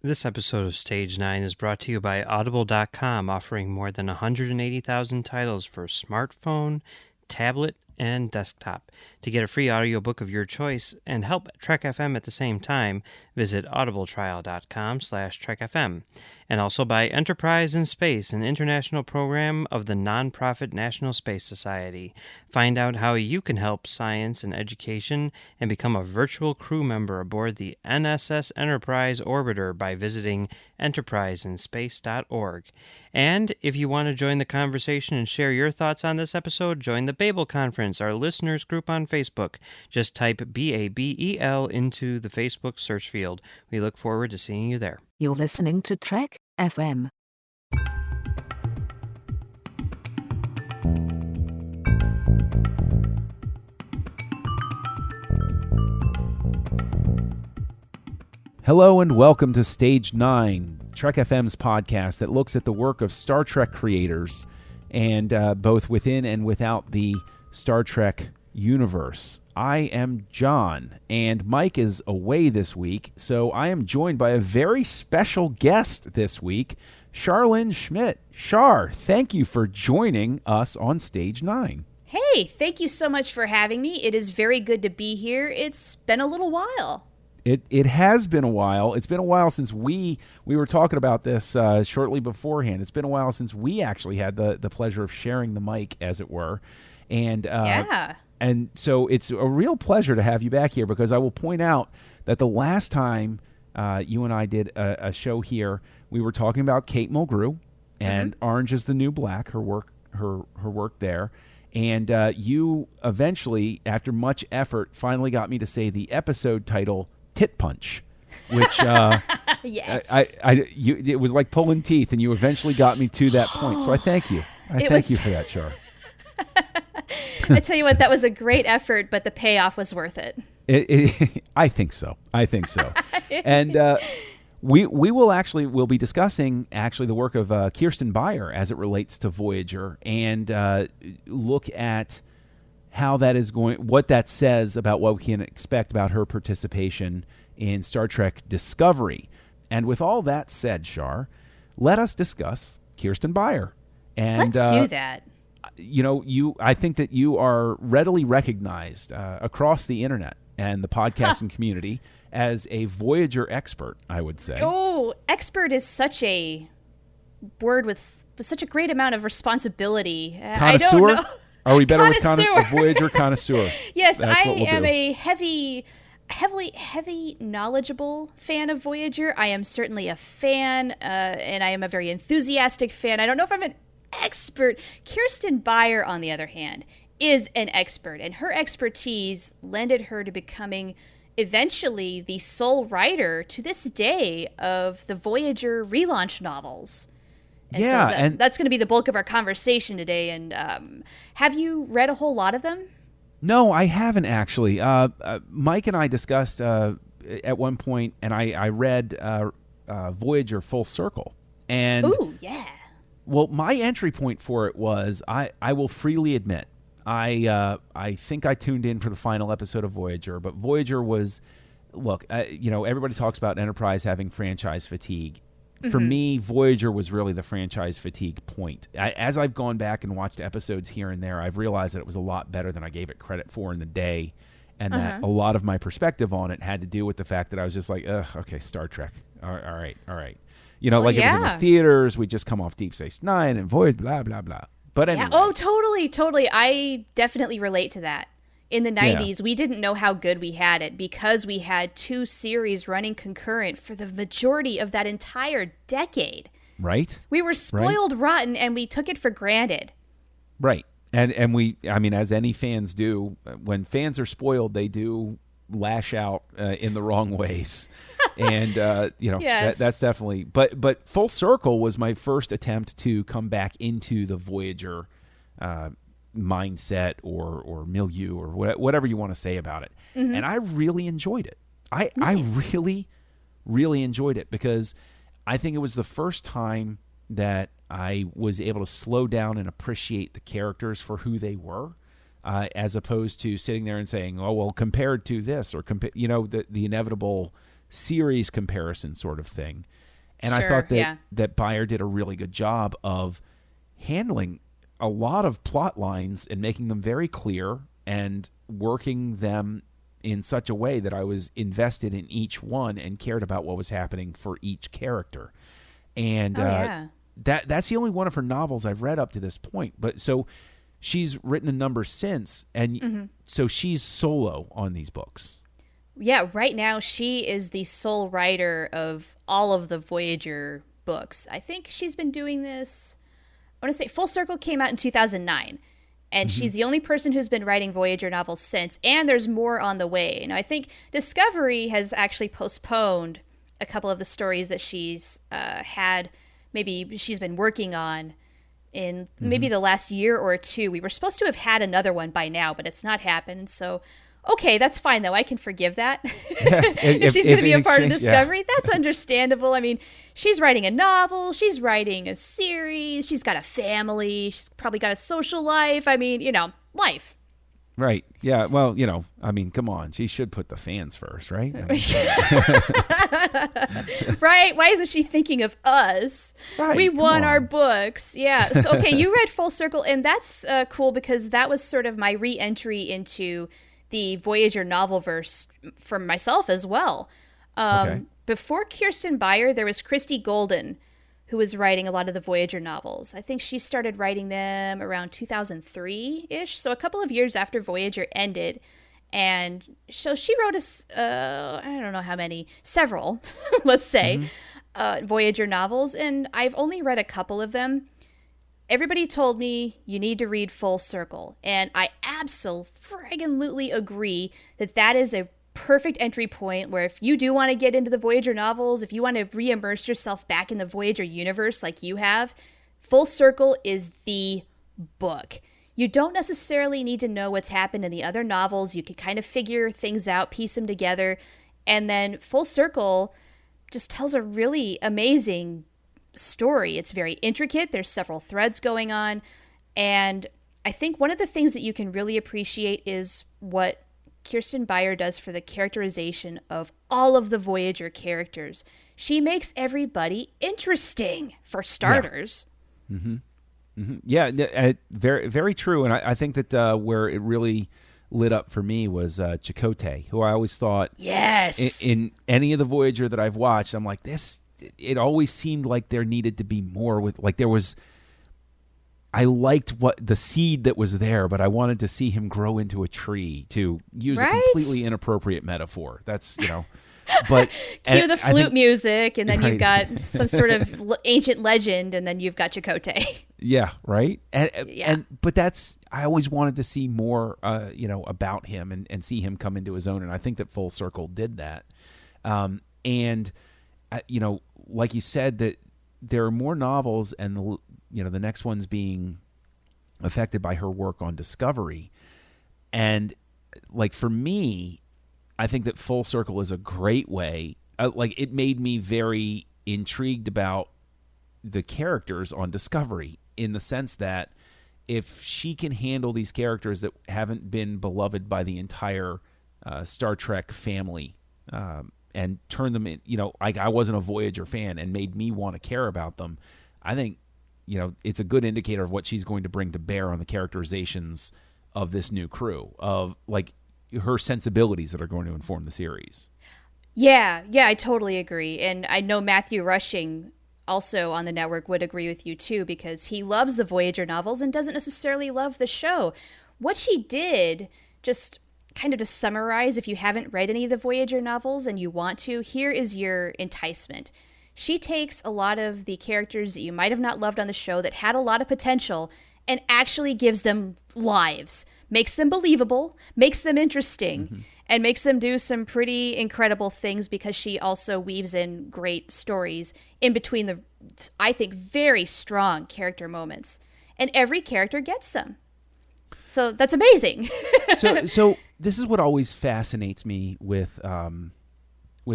This episode of Stage 9 is brought to you by Audible.com, offering more than 180,000 titles for smartphone, tablet, and desktop. To get a free audiobook of your choice and help Trek FM at the same time, visit audibletrial.com/trekfm. And also by Enterprise in Space, an international program of the nonprofit National Space Society. Find out how you can help science and education and become a virtual crew member aboard the NSS Enterprise Orbiter by visiting enterpriseinspace.org. And if you want to join the conversation and share your thoughts on this episode, join the Babel Conference, our listeners group on Facebook. Just type BABEL into the Facebook search field. We look forward to seeing you there. You're listening to Trek FM. Hello and welcome to Stage 9, Trek FM's podcast that looks at the work of Star Trek creators and both within and without the Star Trek universe. I am John, and Mike is away this week, so I am joined by a very special guest this week, Charlene Schmidt. Char, thank you for joining us on Stage 9. Hey, thank you so much for having me. It is very good to be here. It's been a little while. It has been a while. It's been a while since we were talking about this shortly beforehand. It's been a while since we actually had the pleasure of sharing the mic, as it were. And Yeah. And so it's a real pleasure to have you back here, because I will point out that the last time you and I did a show here, we were talking about Kate Mulgrew and Orange is the New Black, her work there. And you eventually, after much effort, finally got me to say the episode title, Tit Punch, which Yes. it was like pulling teeth, and you eventually got me to that point. So I thank you. Thank you for that, Char. I tell you what, that was a great effort, but the payoff was worth it. I think so. And we'll be discussing the work of Kirsten Beyer as it relates to Voyager, and look at how that is going, what that says about what we can expect about her participation in Star Trek Discovery. And with all that said, Char, let us discuss Kirsten Beyer. And Let's do that. I think that you are readily recognized across the internet and the podcasting community as a Voyager expert, I would say. Oh, expert is such a word with such a great amount of responsibility. Connoisseur? I don't know. Are we better Connoisseur. with Voyager connoisseur? Yes, That's I what we'll am do. a heavy knowledgeable fan of Voyager. I am certainly a fan, and I am a very enthusiastic fan. I don't know if I'm an expert. Kirsten Beyer, on the other hand, is an expert, and her expertise lended her to becoming eventually the sole writer to this day of the Voyager relaunch novels. And Yeah, so and that's going to be the bulk of our conversation today. And have you read a whole lot of them? no, I haven't actually. Mike and I discussed at one point, and I read Voyager Full Circle. And Ooh, yeah. well, my entry point for it was, I will freely admit, I think I tuned in for the final episode of Voyager, but Voyager was, look, everybody talks about Enterprise having franchise fatigue. For me, Voyager was really the franchise fatigue point. As I've gone back and watched episodes here and there, I've realized that it was a lot better than I gave it credit for in the day, and that a lot of my perspective on it had to do with the fact that I was just like, okay, Star Trek. All right. It was in the theaters. We just come off Deep Space Nine and Voyager, blah, blah, blah. But anyway. Yeah. Oh, totally. I definitely relate to that. In the 90s, we didn't know how good we had it because we had two series running concurrent for the majority of that entire decade. Right. We were spoiled rotten, and we took it for granted. Right. And we, as any fans do, when fans are spoiled, they do lash out in the wrong ways. And, Yes. that's definitely, but Full Circle was my first attempt to come back into the Voyager mindset or milieu or whatever you want to say about it. And I really enjoyed it. I really, really enjoyed it, because I think it was the first time that I was able to slow down and appreciate the characters for who they were, as opposed to sitting there and saying, oh, well, compared to this, or the inevitable series comparison sort of thing. And I Sure, thought that yeah. that Byer did a really good job of handling a lot of plot lines and making them very clear and working them in such a way that I was invested in each one and cared about what was happening for each character. And Yeah. that's the only one of her novels I've read up to this point. But so she's written a number since, and so she's solo on these books. Yeah, right now she is the sole writer of all of the Voyager books. I think she's been doing this, I want to say Full Circle came out in 2009. And she's the only person who's been writing Voyager novels since, and there's more on the way. Now, I think Discovery has actually postponed a couple of the stories that she's had, maybe she's been working on in maybe the last year or two. We were supposed to have had another one by now, but it's not happened. So, okay, that's fine, though. I can forgive that. If she's going to be a part of Discovery, that's understandable. I mean, she's writing a novel, she's writing a series, she's got a family, she's probably got a social life. I mean, life. Right. Yeah. Well, I mean, come on. She should put the fans first, right? I mean, Right? Why isn't she thinking of us? Right, We come won our on. books. Yeah. So, okay, you read Full Circle, and that's cool because that was sort of my re-entry into the Voyager novelverse for myself as well. Okay. Before Kirsten Beyer, there was Christy Golden, who was writing a lot of the Voyager novels. I think she started writing them around 2003-ish, so a couple of years after Voyager ended. And so she wrote us, I don't know how many, several, let's say, Voyager novels, and I've only read a couple of them. Everybody told me you need to read Full Circle, and I absolutely agree that that is a perfect entry point where if you do want to get into the Voyager novels, if you want to re-immerse yourself back in the Voyager universe like you have, Full Circle is the book. You don't necessarily need to know what's happened in the other novels. You can kind of figure things out, piece them together, and then Full Circle just tells a really amazing story. It's very intricate. There's several threads going on. And I think one of the things that you can really appreciate is what Kirsten Beyer does for the characterization of all of the Voyager characters. She makes everybody interesting, for starters. Yeah, very, very true. And I think that where it really lit up for me was Chakotay, who I always thought, Yes. in any of the Voyager that I've watched, I'm like, this. It always seemed like there needed to be more with, like there was. I liked what the seed that was there, but I wanted to see him grow into a tree. To use a completely inappropriate metaphor, that's but Cue the flute music, and then Right. you've got some sort of ancient legend, and then you've got Chakotay. Yeah, right. Yeah. But that's, I always wanted to see more, about him and see him come into his own, and I think that Full Circle did that. And like you said, that there are more novels, and the next one's being affected by her work on Discovery, and like for me, I think that Full Circle is a great way. It made me very intrigued about the characters on Discovery, in the sense that if she can handle these characters that haven't been beloved by the entire Star Trek family, and turn them in, I wasn't a Voyager fan, and made me want to care about them, I think, it's a good indicator of what she's going to bring to bear on the characterizations of this new crew, of like her sensibilities that are going to inform the series. Yeah, I totally agree. And I know Matthew Rushing, also on the network, would agree with you too, because he loves the Voyager novels and doesn't necessarily love the show. What she did, just kind of to summarize, if you haven't read any of the Voyager novels and you want to, here is your enticement. She takes a lot of the characters that you might have not loved on the show that had a lot of potential and actually gives them lives, makes them believable, makes them interesting, and makes them do some pretty incredible things, because she also weaves in great stories in between the, I think, very strong character moments. And every character gets them. So that's amazing. So this is what always fascinates me with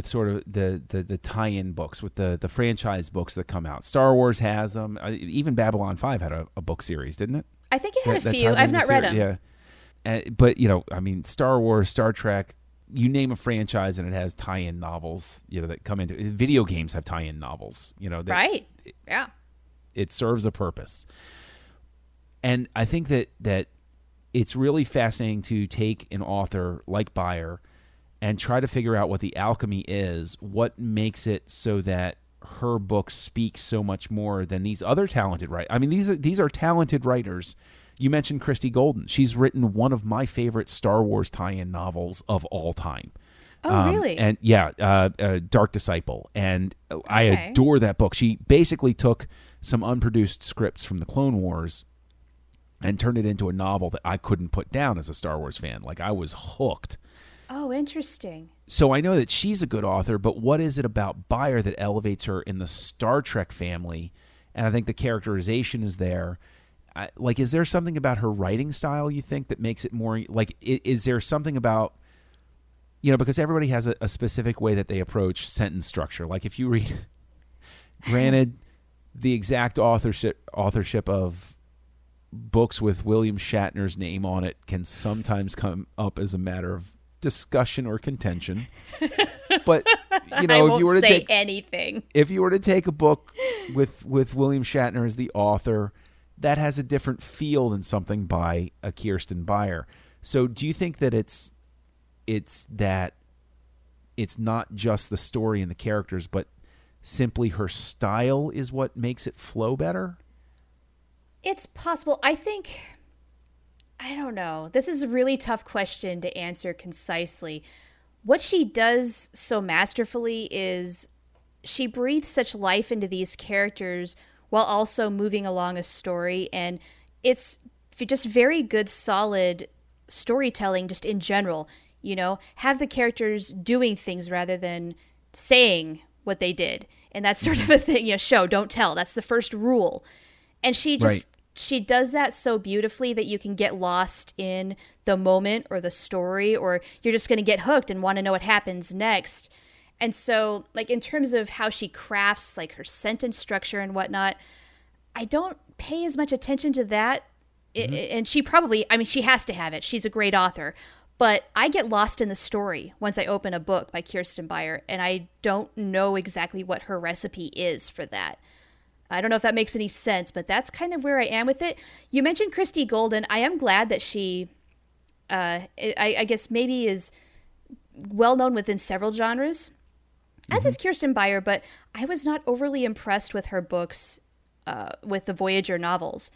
sort of the tie-in books, with the franchise books that come out. Star Wars has them. Even Babylon 5 had a book series, didn't it? I think it had That a few. tied I've into not the read series, them. Yeah. But, I mean, Star Wars, Star Trek, you name a franchise and it has tie-in novels, that come into it. Video games have tie-in novels, right. Yeah. It serves a purpose. And I think that it's really fascinating to take an author like Byer and try to figure out what the alchemy is, what makes it so that her books speak so much more than these other talented writers. I mean, these are talented writers. You mentioned Christy Golden. She's written one of my favorite Star Wars tie-in novels of all time. Oh, really? And yeah, Dark Disciple. And I adore that book. She basically took some unproduced scripts from the Clone Wars and turned it into a novel that I couldn't put down as a Star Wars fan. Like, I was hooked. Oh, interesting. So I know that she's a good author, but what is it about Byer that elevates her in the Star Trek family? And I think the characterization is there. Is there something about her writing style you think that makes it more, is there something about, because everybody has a specific way that they approach sentence structure. Like, if you read, granted, the exact authorship of books with William Shatner's name on it can sometimes come up as a matter of discussion or contention. But I won't if you were to say take anything, if you were to take a book with William Shatner as the author, that has a different feel than something by a Kirsten Byer. So do you think that it's not just the story and the characters, but simply her style is what makes it flow better? it's possible. I don't know. This is a really tough question to answer concisely. What she does so masterfully is she breathes such life into these characters while also moving along a story. And it's just very good, solid storytelling just in general. Have the characters doing things rather than saying what they did. And that's sort of a thing, show, don't tell. That's the first rule. And she just... Right. She does that so beautifully that you can get lost in the moment or the story, or you're just going to get hooked and want to know what happens next. And so, in terms of how she crafts, her sentence structure and whatnot, I don't pay as much attention to that. And she probably, she has to have it. She's a great author. But I get lost in the story once I open a book by Kirsten Byer, and I don't know exactly what her recipe is for that. I don't know if that makes any sense, but that's kind of where I am with it. You mentioned Christy Golden. I am glad that she, I guess maybe is well known within several genres, as is Kirsten Byer, but I was not overly impressed with her books, with the Voyager novels.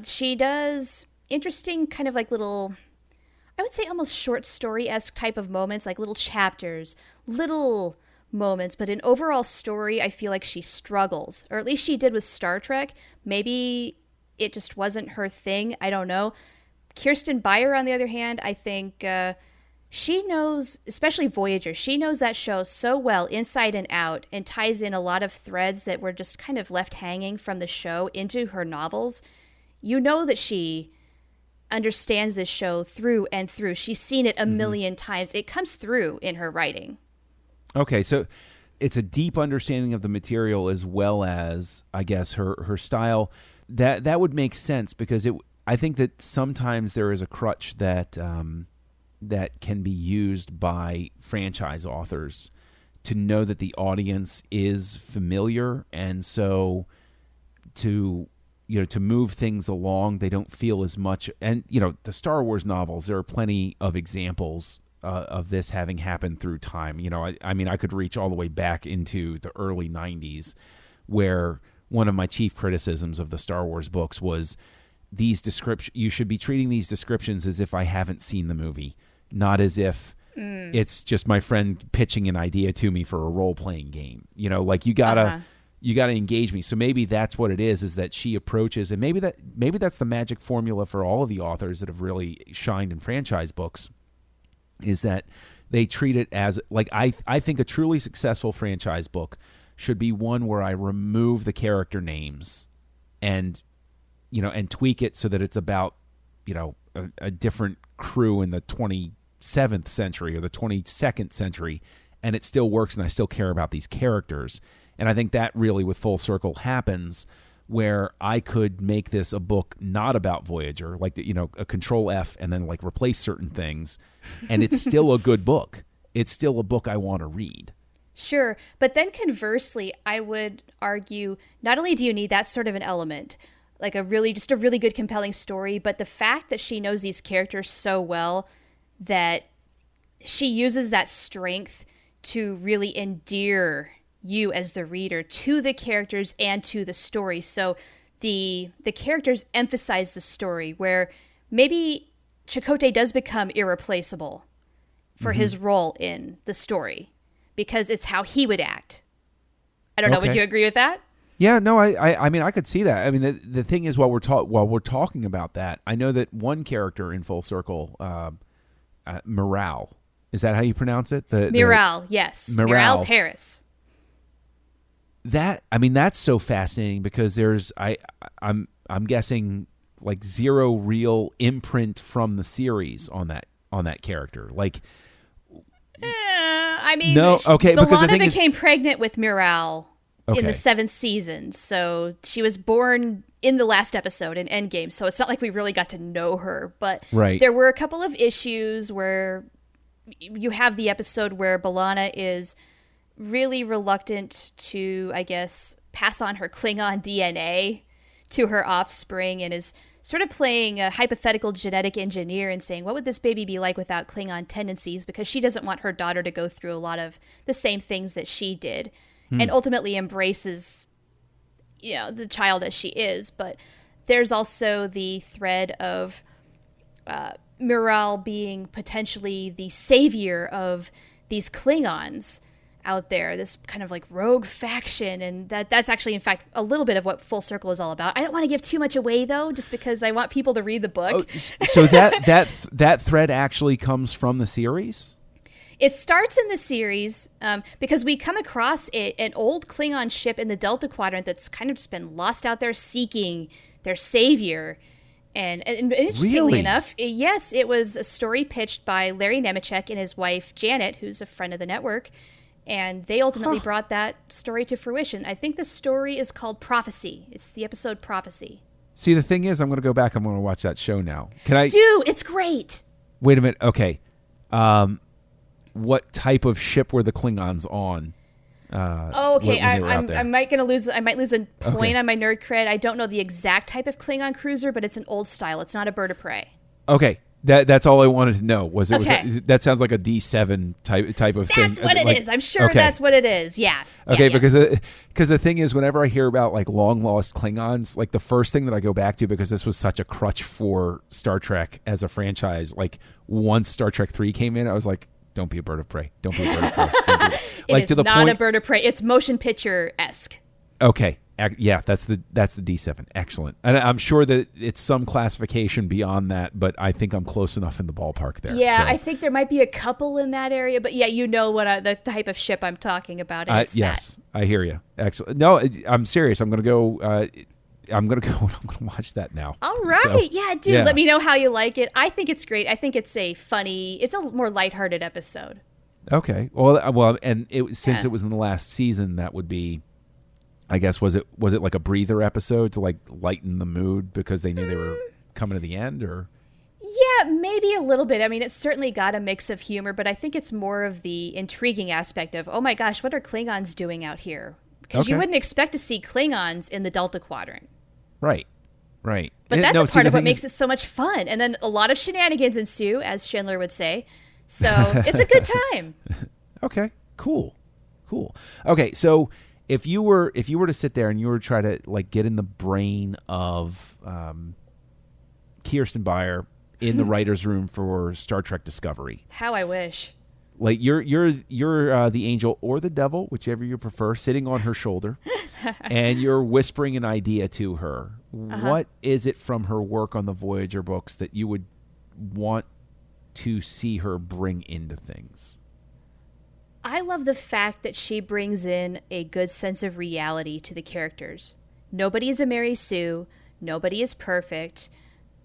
She does interesting kind of little, I would say almost short story-esque type of moments, like little chapters, little moments, but in overall story, I feel like she struggles, or at least she did with Star Trek. Maybe it just wasn't her thing. I don't know. Kirsten Byer, on the other hand, I think she knows, especially Voyager, she knows that show so well inside and out, and ties in a lot of threads that were just kind of left hanging from the show into her novels. That she understands this show through and through. She's seen it a million times. It comes through in her writing. Okay, so it's a deep understanding of the material as well as, I guess, her style. That would make sense because I think that sometimes there is a crutch that that can be used by franchise authors to know that the audience is familiar, and so to move things along, they don't feel as much. And the Star Wars novels, there are plenty of examples of this having happened through time. I could reach all the way back into the early 90s, where one of my chief criticisms of the Star Wars books was these descriptions. You should be treating these descriptions as if I haven't seen the movie, not as if it's just my friend pitching an idea to me for a role-playing game. You gotta engage me. So maybe that's what it is that she approaches, and maybe that's the magic formula for all of the authors that have really shined in franchise books, is that they treat it as I think a truly successful franchise book should be one where I remove the character names and tweak it so that it's about a different crew in the 27th century or the 22nd century, and it still works and I still care about these characters. And I think that really with Full Circle happens where I could make this a book not about Voyager, like a Control F and then like replace certain things, and it's still a good book. It's still a book I want to read. Sure, but then conversely, I would argue not only do you need that sort of an element, like a really good compelling story, but the fact that she knows these characters so well that she uses that strength to really endear you as the reader to the characters and to the story. So the characters emphasize the story, where maybe Chakotay does become irreplaceable for his role in the story because it's how he would act. I don't know. Would you agree with that? Yeah, no, I mean, I could see that. I mean, the thing is, while we're talking about that, I know that one character in Full Circle, Morale, is that how you pronounce it? Morale, yes. Morale Paris. That's so fascinating because I'm guessing like zero real imprint from the series on that character. Like, no, okay, because the B'Elanna thing became pregnant with Morale in the 7th season, so she was born in the last episode in Endgame. So it's not like we really got to know her, but there were a couple of issues where you have the episode where B'Elanna is really reluctant to, I guess, pass on her Klingon DNA to her offspring and is sort of playing a hypothetical genetic engineer and saying, what would this baby be like without Klingon tendencies? Because she doesn't want her daughter to go through a lot of the same things that she did, and ultimately embraces, the child as she is. But there's also the thread of Miral being potentially the savior of these Klingons out there, this kind of like rogue faction, and that's actually in fact a little bit of what Full Circle is all about. I don't want to give too much away though, just because I want people to read the book. So that thread actually comes from the series? It starts in the series because we come across an old Klingon ship in the Delta Quadrant that's kind of just been lost out there seeking their savior. And interestingly enough, yes, it was a story pitched by Larry Nemechek and his wife Janet, who's a friend of the network. And they ultimately brought that story to fruition. I think the story is called Prophecy. It's the episode Prophecy. See, the thing is, I'm going to go back. I'm going to watch that show now. Can I? Dude, it's great. Wait a minute. Okay. What type of ship were the Klingons on? Okay. I might lose a point on my nerd cred. I don't know the exact type of Klingon cruiser, but it's an old style. It's not a bird of prey. Okay. That's all I wanted to know. Was that sounds like a D7 type of thing? That's what it is. I'm sure that's what it is. Yeah. Okay, yeah. because the thing is, whenever I hear about like long lost Klingons, like the first thing that I go back to, because this was such a crutch for Star Trek as a franchise. Like once Star Trek 3 came in, I was like, don't be a bird of prey. Don't be a bird of prey. It is not a bird of prey. It's motion picture-esque. Okay. Yeah, that's the D7. Excellent. And I'm sure that it's some classification beyond that, but I think I'm close enough in the ballpark there. Yeah, so. I think there might be a couple in that area, but yeah, you know what the type of ship I'm talking about. Yes, I hear you. Excellent. No, I'm serious. I'm going to go. I'm going to watch that now. All right. So, yeah, dude, let me know how you like it. I think it's great. I think it's it's a more lighthearted episode. Okay. Well, and since it was in the last season, that would be, I guess, was it like a breather episode to like lighten the mood because they knew they were coming to the end, or? Yeah, maybe a little bit. I mean, it's certainly got a mix of humor, but I think it's more of the intriguing aspect of, oh my gosh, what are Klingons doing out here? Because you wouldn't expect to see Klingons in the Delta Quadrant. Right. But that's part of what makes it so much fun. And then a lot of shenanigans ensue, as Schindler would say. So it's a good time. Okay, cool. Okay, so if you were to sit there and you were to try to like get in the brain of Kirsten Beyer in the writer's room for Star Trek Discovery, how I wish. Like you're the angel or the devil, whichever you prefer, sitting on her shoulder, and you're whispering an idea to her. What is it from her work on the Voyager books that you would want to see her bring into things? I love the fact that she brings in a good sense of reality to the characters. Nobody is a Mary Sue. Nobody is perfect.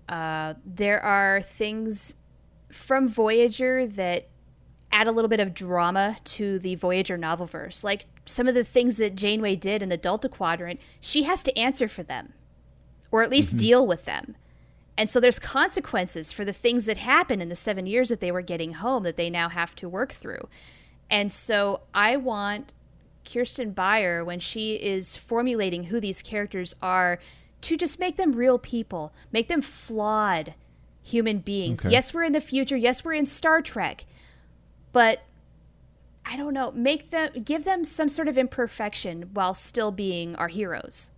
There are things from Voyager that add a little bit of drama to the Voyager novelverse. Like some of the things that Janeway did in the Delta Quadrant, she has to answer for them, or at least deal with them. And so there's consequences for the things that happened in the 7 years that they were getting home that they now have to work through. And so I want Kirsten Beyer, when she is formulating who these characters are, to just make them real people, make them flawed human beings. Okay. Yes, we're in the future. Yes, we're in Star Trek. But I don't know, give them some sort of imperfection while still being our heroes.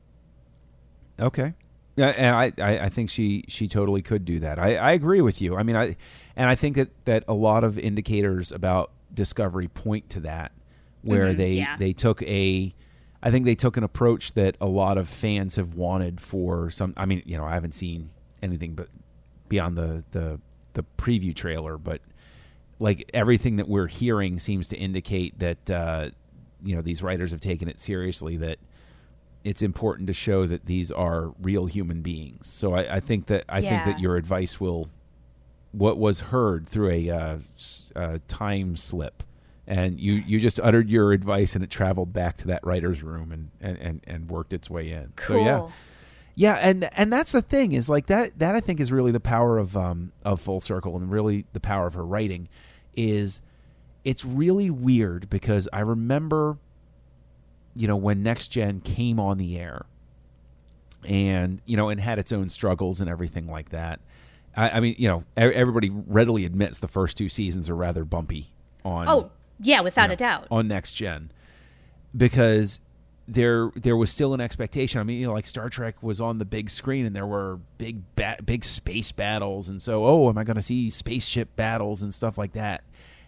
Okay. Yeah, and I think she totally could do that. I agree with you. I mean, I think that a lot of indicators about Discovery point to that, where they took I think they took an approach that a lot of fans have wanted for some. I mean, I haven't seen anything but beyond the preview trailer, but like everything that we're hearing seems to indicate that these writers have taken it seriously, that it's important to show that these are real human beings. So I think that your advice what was heard through a time slip, and you just uttered your advice and it traveled back to that writer's room and worked its way in. Cool. So yeah, and that's the thing, is like that I think is really the power of Full Circle, and really the power of her writing is it's really weird, because I remember when Next Gen came on the air and and had its own struggles and everything like that. I mean, everybody readily admits the first 2 seasons are rather bumpy on. Oh, yeah, without a doubt. On Next Gen, because there was still an expectation. I mean, like Star Trek was on the big screen and there were big space battles, and so am I going to see spaceship battles and stuff like that?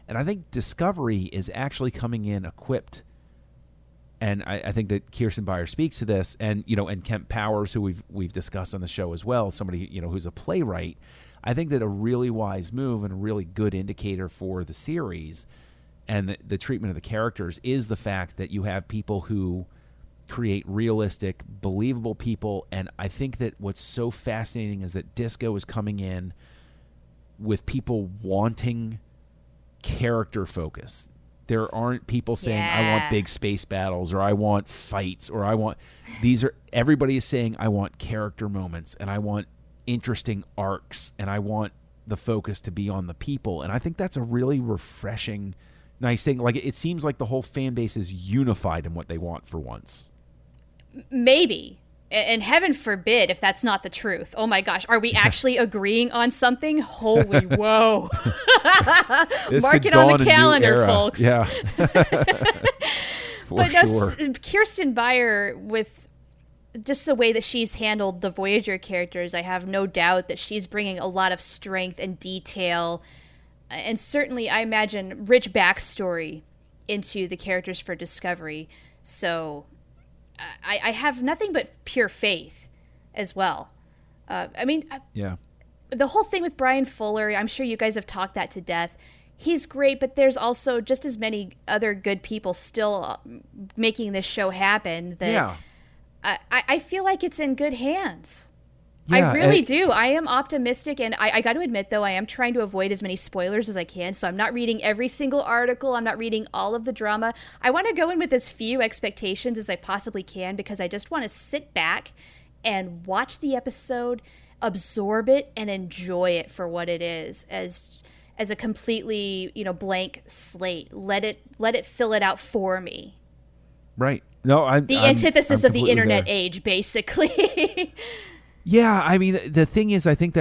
And I think Discovery is actually coming in equipped. And I think that Kirsten Beyer speaks to this, and and Kemp Powers, who we've discussed on the show as well, somebody who's a playwright. I think that a really wise move and a really good indicator for the series and the treatment of the characters is the fact that you have people who create realistic, believable people. And I think that what's so fascinating is that Disco is coming in with people wanting character focus. There aren't people saying, I want big space battles, or I want fights, or everybody is saying, I want character moments, and I want interesting arcs, and I want the focus to be on the people. And I think that's a really refreshing, nice thing. Like, it seems like the whole fan base is unified in what they want for once. Maybe. And heaven forbid if that's not the truth. Oh my gosh, are we actually agreeing on something? Holy whoa. Mark it on the calendar, folks. Yeah. But sure. Kirsten Beyer, with just the way that she's handled the Voyager characters, I have no doubt that she's bringing a lot of strength and detail, and certainly, I imagine, rich backstory into the characters for Discovery. So I have nothing but pure faith as well. The whole thing with Brian Fuller, I'm sure you guys have talked that to death. He's great, but there's also just as many other good people still making this show happen that I feel like it's in good hands. Yeah, I really do. I am optimistic, and I got to admit, though, I am trying to avoid as many spoilers as I can, so I'm not reading every single article. I'm not reading all of the drama. I want to go in with as few expectations as I possibly can, because I just want to sit back and watch the episode, absorb it, and enjoy it for what it is, as a completely, blank slate. Let it fill it out for me. Right. No, I'm antithesis of the internet there. age, basically. Yeah, I mean, the thing is, I think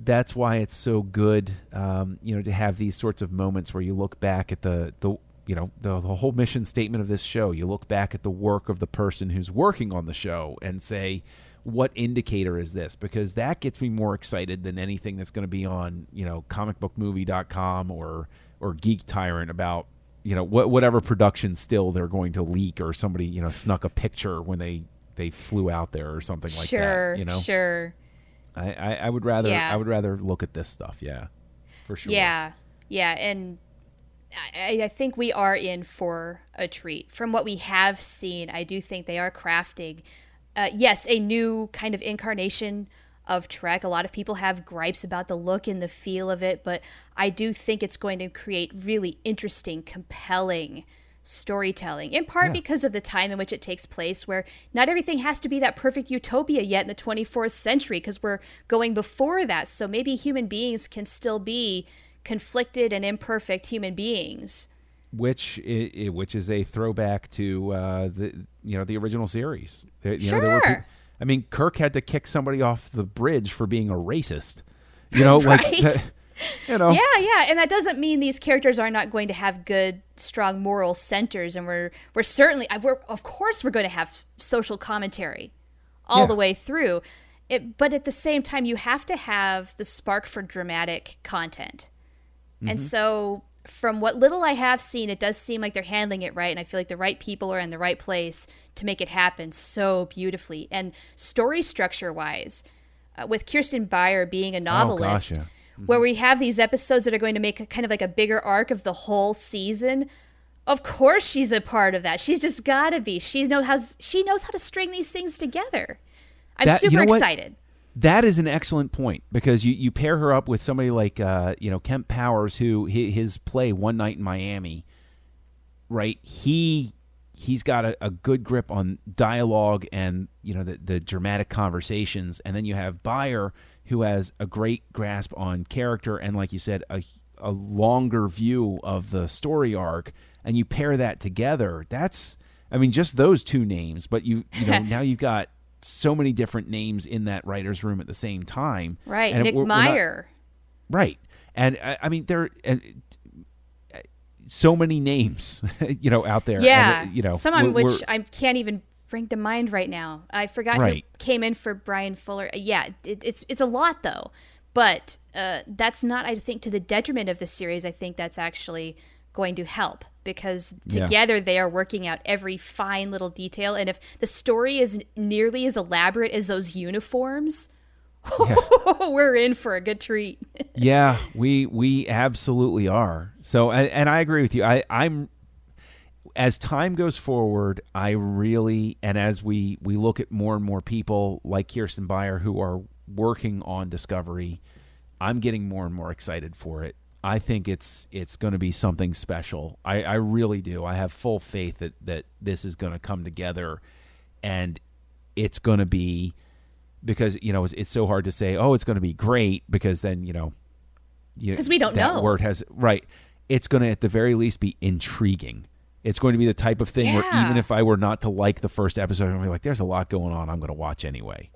that's why it's so good, to have these sorts of moments where you look back at the whole mission statement of this show. You look back at the work of the person who's working on the show and say, what indicator is this? Because that gets me more excited than anything that's going to be on, comicbookmovie.com or Geek Tyrant about, whatever production still they're going to leak, or somebody, snuck a picture when they flew out there or something like that. Sure. I would rather look at this stuff. Yeah, for sure. Yeah. And I think we are in for a treat. From what we have seen, I do think they are crafting, yes, a new kind of incarnation of Trek. A lot of people have gripes about the look and the feel of it, but I do think it's going to create really interesting, compelling storytelling, in part because of the time in which it takes place, where not everything has to be that perfect utopia yet in the 24th century, because we're going before that. So maybe human beings can still be conflicted and imperfect human beings. Which is a throwback to the original series. Sure. Kirk had to kick somebody off the bridge for being a racist. Right. Yeah, and that doesn't mean these characters are not going to have good, strong moral centers, and we're certainly of course we're going to have social commentary all the way through. But at the same time, you have to have the spark for dramatic content, and so from what little I have seen, it does seem like they're handling it right, and I feel like the right people are in the right place to make it happen so beautifully. And story structure-wise, with Kirsten Beyer being a novelist, where we have these episodes that are going to make a kind of like a bigger arc of the whole season, of course she's a part of that. She's just got to be. She knows how to string these things together. I'm super excited. That is an excellent point, because you pair her up with somebody like Kemp Powers, who his play One Night in Miami, right? He's got a good grip on dialogue and the dramatic conversations, and then you have Beyer, who has a great grasp on character and, like you said, a longer view of the story arc, and you pair that together. That's just those two names, but now you've got so many different names in that writer's room at the same time. Right, and Nick Meyer. Right, and there so mmany names, out there. Yeah, and, some which I can't even bring to mind right now. I forgot who came in for Brian Fuller. Yeah, it's a lot though, but that's not, I think, to the detriment of the series. I think that's actually going to help, because together they are working out every fine little detail. And if the story is nearly as elaborate as those uniforms, we're in for a good treat. Yeah, we absolutely are. So, and I agree with you. I'm as time goes forward, I really, and as we look at more and more people like Kirsten Beyer who are working on Discovery, I'm getting more and more excited for it. I think it's going to be something special. I really do. I have full faith that this is going to come together, and it's going to be, because it's so hard to say, oh, it's going to be great, because then because we don't know. That word has It's going to at the very least be intriguing. It's going to be the type of thing where even if I were not to like the first episode, I'm going to be like, there's a lot going on. I'm going to watch anyway.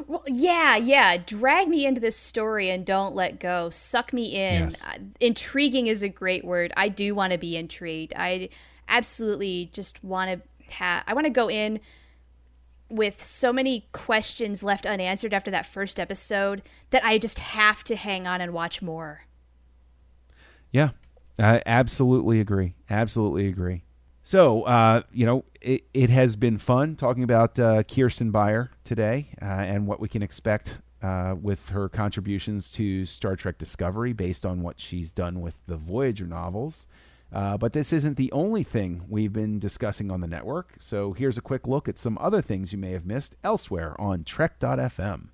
Well, yeah. Drag me into this story and don't let go. Suck me in. Yes. Intriguing is a great word. I do want to be intrigued. I absolutely just want to I want to go in with so many questions left unanswered after that first episode that I just have to hang on and watch more. Yeah, I absolutely agree. Absolutely agree. So, it has been fun talking about Kirsten Beyer today and what we can expect with her contributions to Star Trek Discovery based on what she's done with the Voyager novels. But this isn't the only thing we've been discussing on the network. So here's a quick look at some other things you may have missed elsewhere on Trek.fm.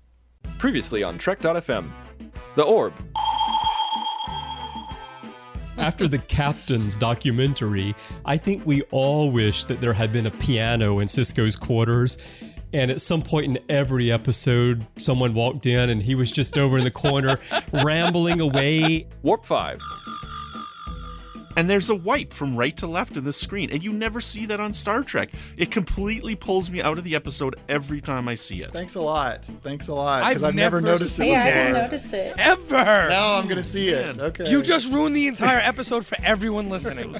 Previously on Trek.fm, The Orb. After the Captain's documentary, I think we all wish that there had been a piano in Sisko's quarters. And at some point in every episode, someone walked in and he was just over in the corner rambling away. Warp 5. And there's a wipe from right to left in the screen, and you never see that on Star Trek. It completely pulls me out of the episode every time I see it. Thanks a lot, because I've never noticed it. Yeah, I didn't notice it. Ever! Now I'm going to see it. Okay. You just ruined the entire episode for everyone listening. I'm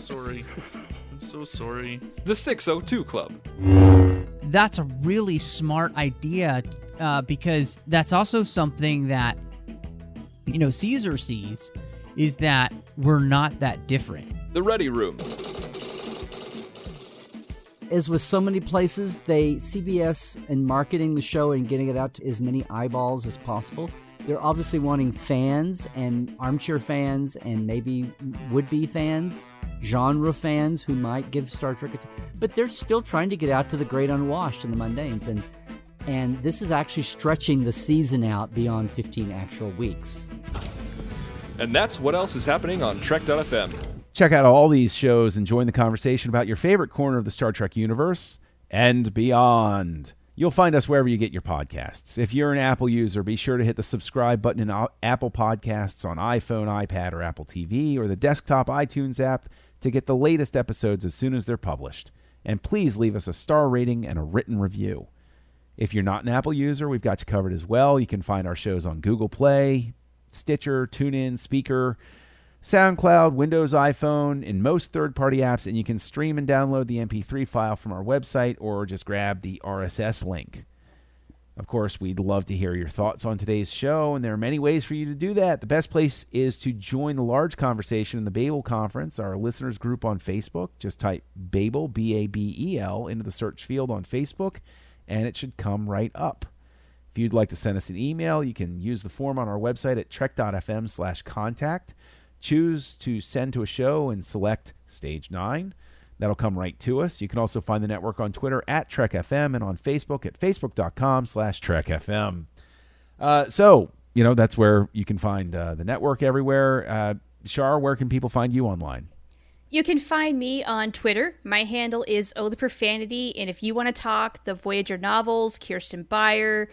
so sorry. The 602 Club. That's a really smart idea, because that's also something that, Caesar sees, is that we're not that different. The Ready Room. As with so many places, CBS in marketing the show and getting it out to as many eyeballs as possible, they're obviously wanting fans and armchair fans and maybe would-be fans, genre fans who might give Star Trek but they're still trying to get out to the great unwashed and the mundanes. And and this is actually stretching the season out beyond 15 actual weeks. And that's what else is happening on Trek.fm. Check out all these shows and join the conversation about your favorite corner of the Star Trek universe and beyond. You'll find us wherever you get your podcasts. If you're an Apple user, be sure to hit the subscribe button in Apple Podcasts on iPhone, iPad, or Apple TV, or the desktop iTunes app to get the latest episodes as soon as they're published. And please leave us a star rating and a written review. If you're not an Apple user, we've got you covered as well. You can find our shows on Google Play, Stitcher, TuneIn, Speaker, SoundCloud, Windows, iPhone, and most third-party apps, and you can stream and download the MP3 file from our website or just grab the RSS link. Of course, we'd love to hear your thoughts on today's show, and there are many ways for you to do that. The best place is to join the large conversation in the Babel Conference, our listeners group on Facebook. Just type Babel, B-A-B-E-L, into the search field on Facebook, and it should come right up. If you'd like to send us an email, you can use the form on our website at trek.fm/contact. Choose to send to a show and select Stage 9. That'll come right to us. You can also find the network on Twitter at TrekFM and on Facebook at facebook.com/TrekFM. That's where you can find the network everywhere. Shar, where can people find you online? You can find me on Twitter. My handle is Oh the Profanity. And if you want to talk the Voyager novels, Kirsten Beyer,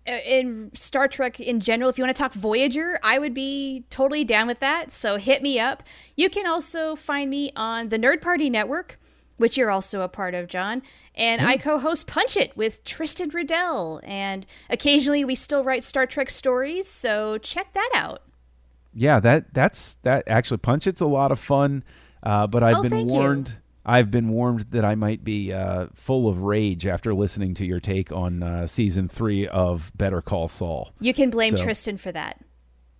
in Star Trek in general, if you want to talk Voyager, I would be totally down with that. So hit me up. You can also find me on the Nerd Party Network, which you're also a part of, John. And I co-host Punch It with Tristan Riddell. And occasionally we still write Star Trek stories, so check that out. Yeah, that's actually Punch It's a lot of fun. But I've been warned. I've been warned that I might be full of rage after listening to your take on Season 3 of Better Call Saul. You can blame Tristan for that.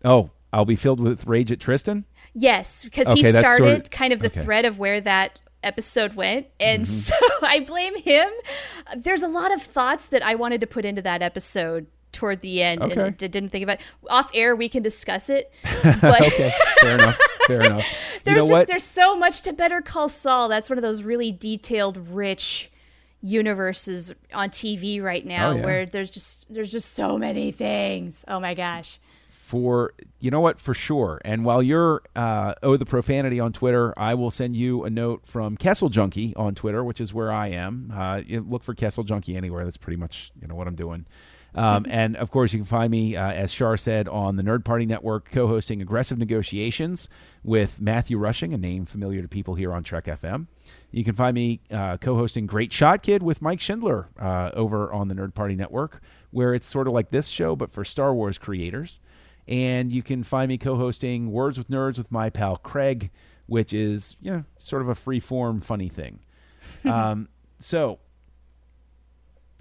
Oh, I'll be filled with rage at Tristan? Yes, because he started kind of the thread of where that episode went, and so I blame him. There's a lot of thoughts that I wanted to put into that episode toward the end, and I didn't think about it. Off air, we can discuss it. But okay, fair enough. There's so much to Better Call Saul. That's one of those really detailed, rich universes on TV right now, where there's just so many things. Oh my gosh. For sure. And while you're the Profanity on Twitter, I will send you a note from Kessel Junkie on Twitter, which is where I am. You look for Kessel Junkie anywhere. That's pretty much what I'm doing. And, of course, you can find me, as Shar said, on the Nerd Party Network, co-hosting Aggressive Negotiations with Matthew Rushing, a name familiar to people here on Trek FM. You can find me co-hosting Great Shot Kid with Mike Schindler over on the Nerd Party Network, where it's sort of like this show, but for Star Wars creators. And you can find me co-hosting Words with Nerds with my pal Craig, which is sort of a free-form, funny thing. So...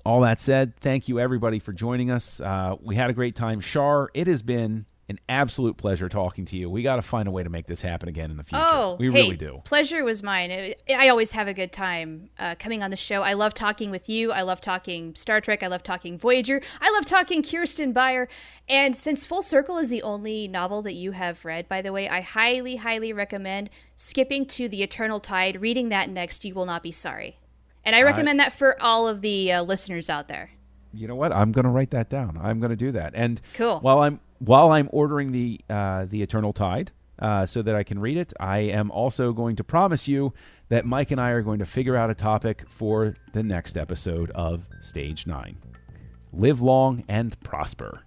all that said, thank you, everybody, for joining us. We had a great time. Shar, it has been an absolute pleasure talking to you. We got to find a way to make this happen again in the future. We really do. Pleasure was mine. I always have a good time coming on the show. I love talking with you. I love talking Star Trek. I love talking Voyager. I love talking Kirsten Beyer. And since Full Circle is the only novel that you have read, by the way, I highly, highly recommend skipping to The Eternal Tide, reading that next. You will not be sorry. And I recommend that for all of the listeners out there. You know what? I'm going to write that down. I'm going to do that. And cool. While I'm ordering the Eternal Tide so that I can read it, I am also going to promise you that Mike and I are going to figure out a topic for the next episode of Stage 9. Live long and prosper.